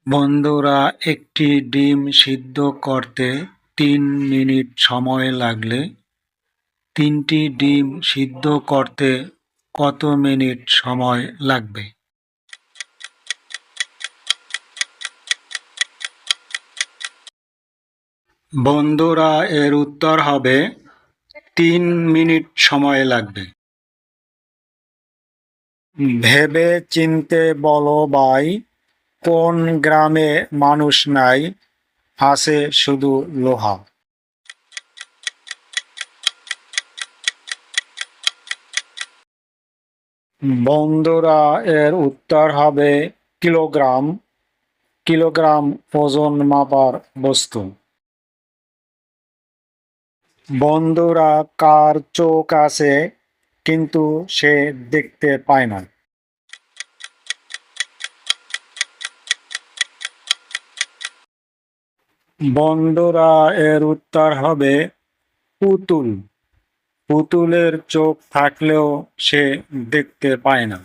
বন্ধুরা, একটি ডিম সিদ্ধ করতে ৩ মিনিট সময় লাগলে ৩টি ডিম সিদ্ধ করতে কত মিনিট সময় লাগবে? বন্ধুরা, এর উত্তর হবে ৩ মিনিট সময় লাগবে। ভেবে চিনতে বলো ভাই, কোন গ্রামে মানুষ নাই, আছে শুধু লোহা? বন্ধুরা, এর উত্তর হবে কিলোগ্রাম। কিলোগ্রাম ওজন মাপার বস্তু। বন্ধুরা, কার চোখ আছে কিন্তু সে দেখতে পায় না? বন্ধুরা, এর উত্তর হবে পুতুল। পুতুলের চোখ থাকলেও সে দেখতে পায় না।